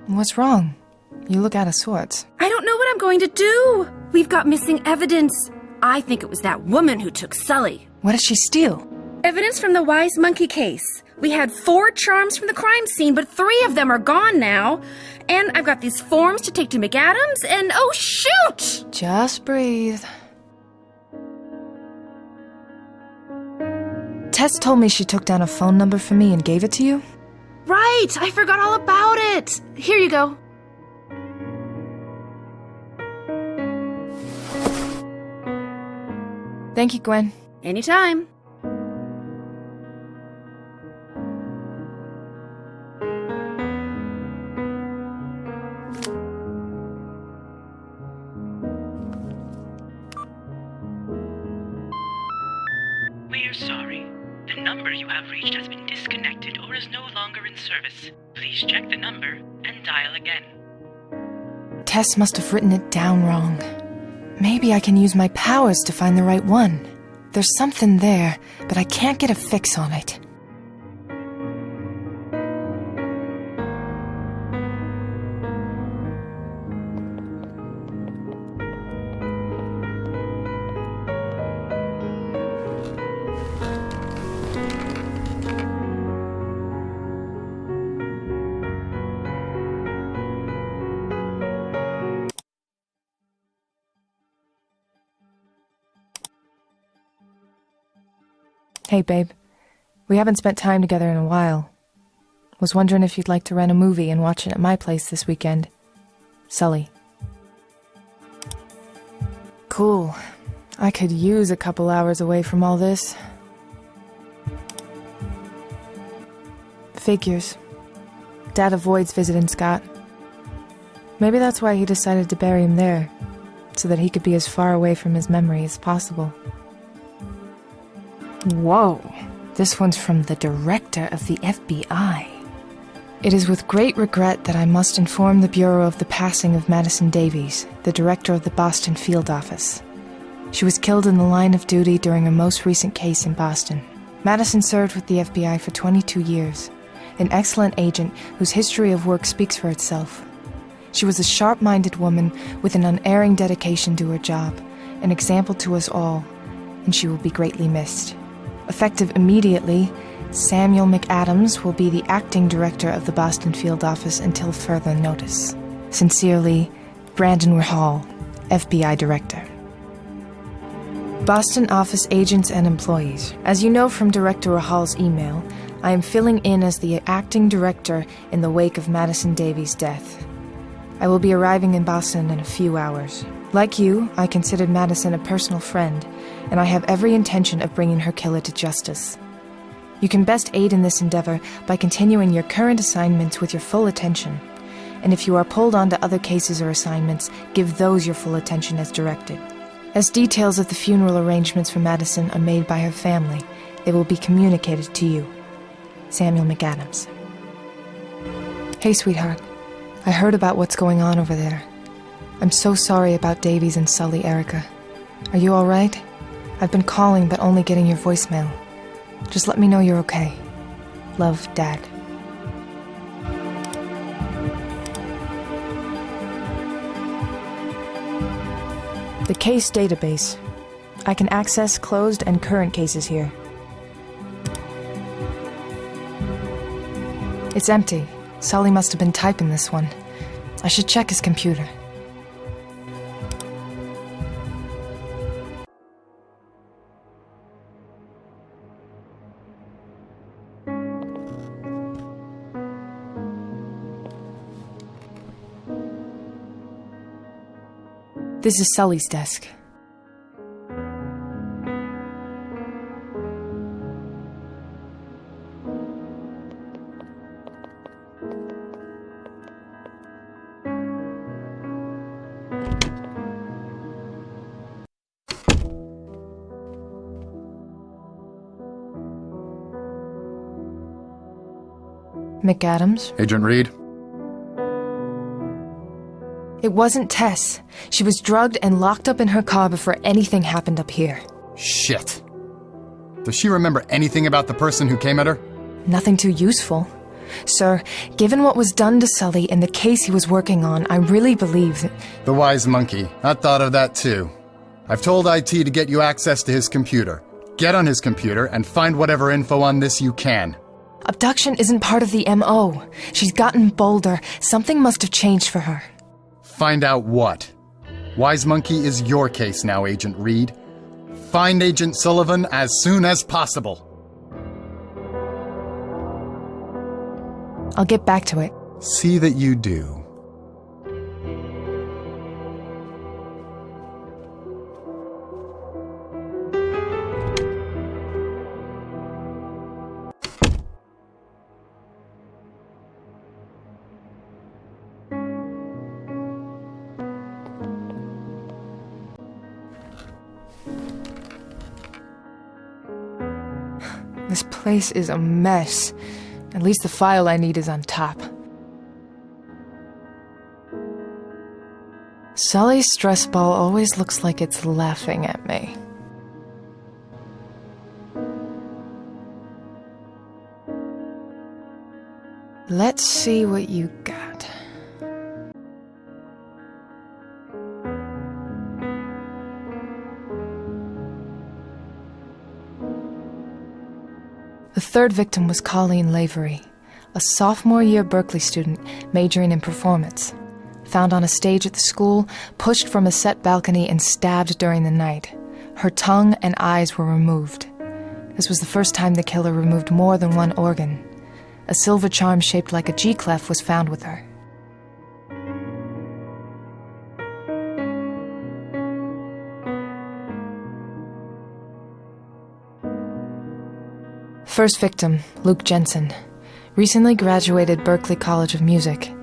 What's wrong? You look out of sorts. I don't know what I'm going to do. We've got missing evidence. I think it was that woman who took Sully. What did she steal? Evidence from the Wise Monkey case. We had 4 charms from the crime scene, but 3 of them are gone now. And I've got these forms to take to McAdams, and oh shoot! Just breathe. Tess told me she took down a phone number for me and gave it to you? Right, I forgot all about it. Here you go. Thank you, Gwen. Anytime. We're sorry. The number you have reached has been disconnected or is no longer in service. Please check the number and dial again. Tess must have written it down wrong. Maybe I can use my powers to find the right one. There's something there, but I can't get a fix on it. Hey, babe. We haven't spent time together in a while. Was wondering if you'd like to rent a movie and watch it at my place this weekend. Sully. Cool. I could use a couple hours away from all this. Figures. Dad avoids visiting Scott. Maybe that's why he decided to bury him there, so that he could be as far away from his memory as possible. Whoa, this one's from the director of the FBI. It is with great regret that I must inform the Bureau of the passing of Madison Davies, the director of the Boston field office. She was killed in the line of duty during a most recent case in Boston. Madison served with the FBI for 22 years, an excellent agent whose history of work speaks for itself. She was a sharp-minded woman with an unerring dedication to her job, an example to us all, and she will be greatly missed. Effective immediately, Samuel McAdams will be the acting director of the Boston field office until further notice. Sincerely, Brandon Rahal, FBI Director. Boston office agents and employees. As you know from Director Rahal's email, I am filling in as the acting director in the wake of Madison Davies' death. I will be arriving in Boston in a few hours. Like you, I considered Madison a personal friend, and I have every intention of bringing her killer to justice. You can best aid in this endeavor by continuing your current assignments with your full attention, and if you are pulled onto other cases or assignments, give those your full attention as directed. As details of the funeral arrangements for Madison are made by her family, they will be communicated to you. Samuel McAdams. Hey, sweetheart. I heard about what's going on over there. I'm so sorry about Davies and Sully, Erica. Are you all right? I've been calling but only getting your voicemail. Just let me know you're okay. Love, Dad. The case database. I can access closed and current cases here. It's empty. Sully must have been typing this one. I should check his computer. This is Sully's desk. McAdams? Agent Reed? It wasn't Tess. She was drugged and locked up in her car before anything happened up here. Shit. Does she remember anything about the person who came at her? Nothing too useful. Sir, given what was done to Sully and the case he was working on, I really believe that... The wise monkey. I thought of that too. I've told IT to get you access to his computer. Get on his computer and find whatever info on this you can. Abduction isn't part of the MO. She's gotten bolder. Something must have changed for her. Find out what? Wise monkey is your case now, Agent Reed. Find Agent Sullivan as soon as possible. I'll get back to it. See that you do. This place is a mess. At least the file I need is on top. Sully's stress ball always looks like it's laughing at me. Let's see what you got. The third victim was Colleen Lavery, a sophomore-year Berkeley student majoring in performance. Found on a stage at the school, pushed from a set balcony and stabbed during the night. Her tongue and eyes were removed. This was the first time the killer removed more than one organ. A silver charm shaped like a G-clef was found with her. First victim, Luke Jensen. Recently graduated Berkeley College of Music.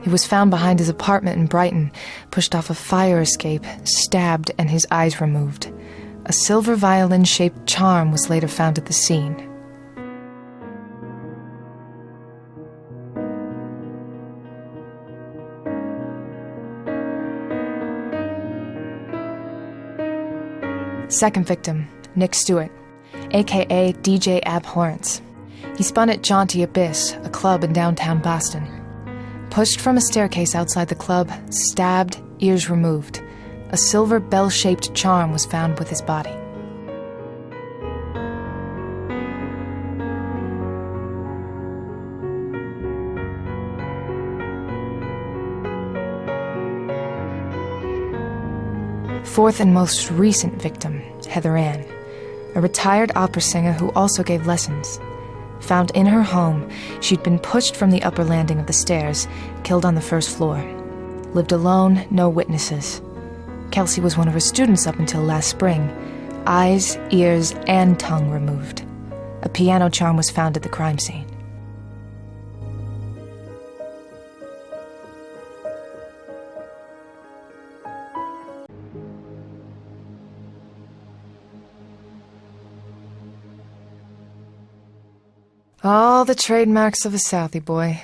He was found behind his apartment in Brighton, pushed off a fire escape, stabbed, and his eyes removed. A silver violin-shaped charm was later found at the scene. Second victim, Nick Stewart, aka DJ Abhorrence. He spun at Jaunty Abyss, a club in downtown Boston. Pushed from a staircase outside the club, stabbed, ears removed. A silver bell-shaped charm was found with his body. Fourth and most recent victim, Heather Ann, a retired opera singer who also gave lessons. Found in her home, she'd been pushed from the upper landing of the stairs, killed on the first floor. Lived alone, no witnesses. Kelsey was one of her students up until last spring. Eyes, ears, and tongue removed. A piano charm was found at the crime scene. All the trademarks of a Southie boy.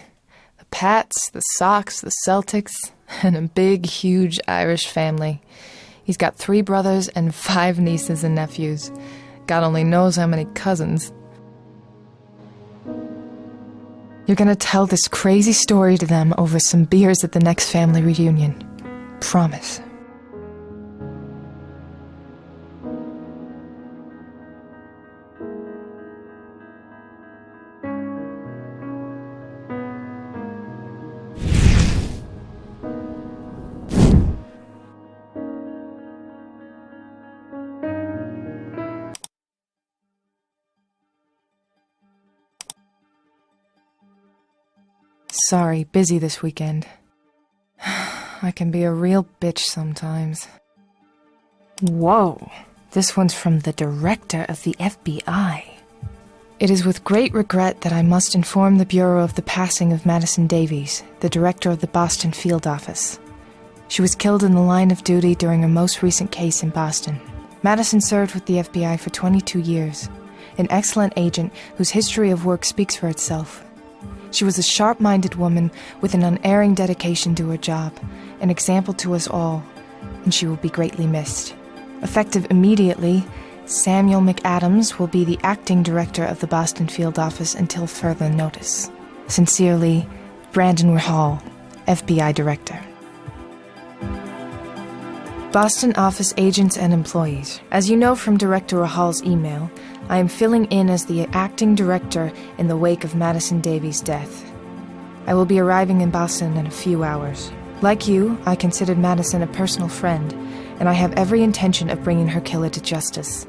The Pats, the Sox, the Celtics, and a big, huge Irish family. He's got 3 brothers and 5 nieces and nephews. God only knows how many cousins. You're gonna tell this crazy story to them over some beers at the next family reunion. Promise. Sorry, busy this weekend. I can be a real bitch sometimes. Whoa, this one's from the director of the FBI. It is with great regret that I must inform the Bureau of the passing of Madison Davies, the director of the Boston field office. She was killed in the line of duty during her most recent case in Boston. Madison served with the FBI for 22 years, an excellent agent whose history of work speaks for itself. She was a sharp-minded woman with an unerring dedication to her job, an example to us all, and she will be greatly missed. Effective immediately, Samuel McAdams will be the acting director of the Boston field office until further notice. Sincerely, Brandon Rahal, FBI Director. Boston office agents and employees. As you know from Director Rahal's email, I am filling in as the acting director in the wake of Madison Davies' death. I will be arriving in Boston in a few hours. Like you, I considered Madison a personal friend, and I have every intention of bringing her killer to justice.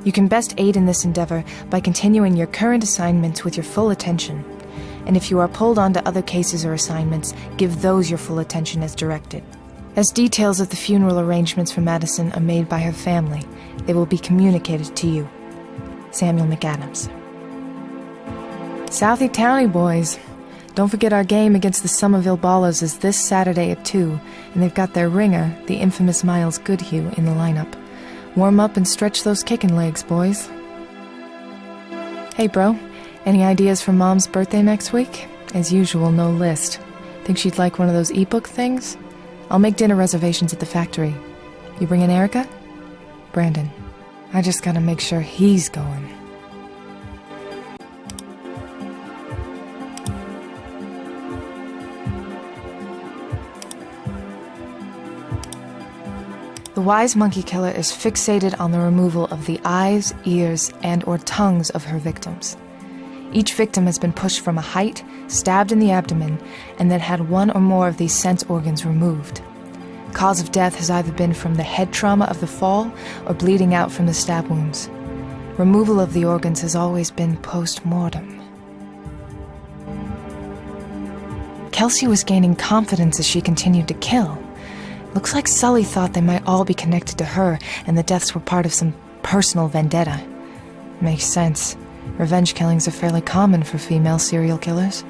You can best aid in this endeavor by continuing your current assignments with your full attention, and if you are pulled onto other cases or assignments, give those your full attention as directed. As details of the funeral arrangements for Madison are made by her family, they will be communicated to you. Samuel McAdams. Southie Townie boys. Don't forget our game against the Somerville Ballers is this Saturday at 2, and they've got their ringer, the infamous Miles Goodhue, in the lineup. Warm up and stretch those kicking legs, boys. Hey, bro. Any ideas for Mom's birthday next week? As usual, no list. Think she'd like one of those ebook things? I'll make dinner reservations at the factory. You bringing Erica? Brandon. I just gotta make sure he's going. The wise monkey killer is fixated on the removal of the eyes, ears, and/or tongues of her victims. Each victim has been pushed from a height, stabbed in the abdomen, and then had one or more of these sense organs removed. Cause of death has either been from the head trauma of the fall or bleeding out from the stab wounds. Removal of the organs has always been post-mortem. Kelsey was gaining confidence as she continued to kill. Looks like Sully thought they might all be connected to her, and the deaths were part of some personal vendetta. Makes sense. Revenge killings are fairly common for female serial killers.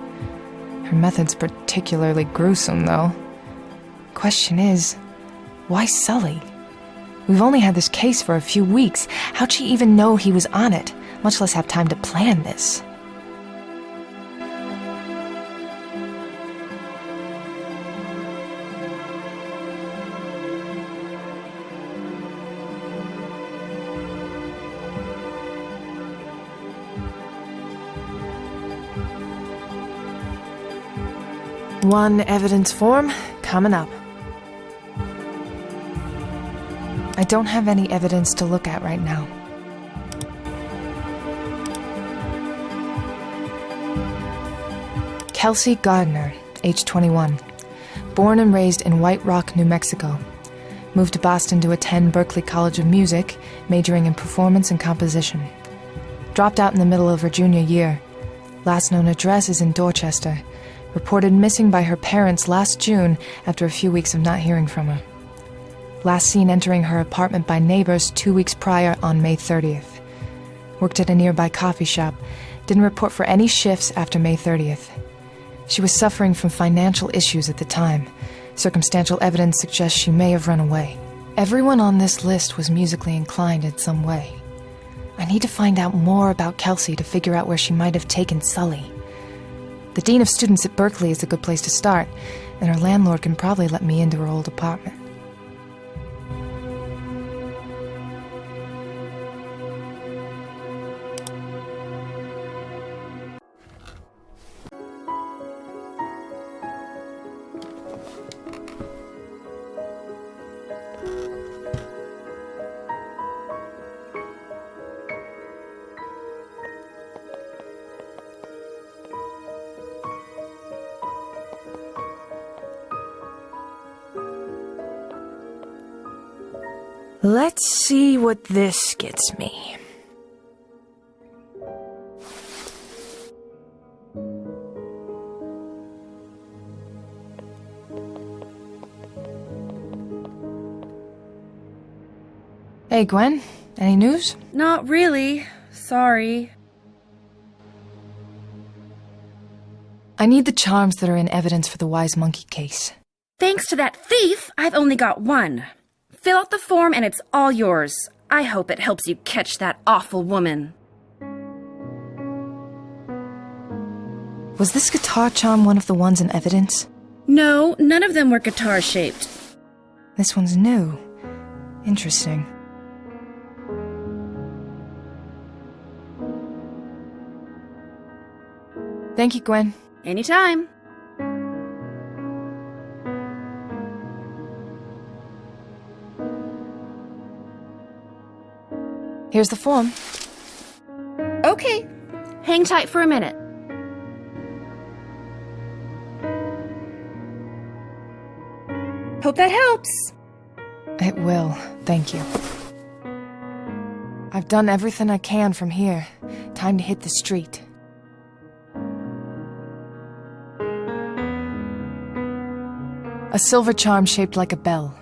Her method's particularly gruesome, though. Question is, why Sully? We've only had this case for a few weeks. How'd she even know he was on it, much less have time to plan this? One evidence form coming up. I don't have any evidence to look at right now. Kelsey Gardner, age 21. Born and raised in White Rock, New Mexico. Moved to Boston to attend Berklee College of Music, majoring in performance and composition. Dropped out in the middle of her junior year. Last known address is in Dorchester. Reported missing by her parents last June after a few weeks of not hearing from her. Last seen entering her apartment by neighbors 2 weeks prior on May 30th. Worked at a nearby coffee shop. Didn't report for any shifts after May 30th. She was suffering from financial issues at the time. Circumstantial evidence suggests she may have run away. Everyone on this list was musically inclined in some way. I need to find out more about Kelsey to figure out where she might have taken Sully. The dean of students at Berklee is a good place to start, and her landlord can probably let me into her old apartment. Let's see what this gets me. Hey, Gwen. Any news? Not really. Sorry. I need the charms that are in evidence for the Wise Monkey case. Thanks to that thief, I've only got one. Fill out the form and it's all yours. I hope it helps you catch that awful woman. Was this guitar charm one of the ones in evidence? No, none of them were guitar-shaped. This one's new. Interesting. Thank you, Gwen. Anytime. Here's the form. Okay. Hang tight for a minute. Hope that helps. It will, thank you. I've done everything I can from here. Time to hit the street. A silver charm shaped like a bell.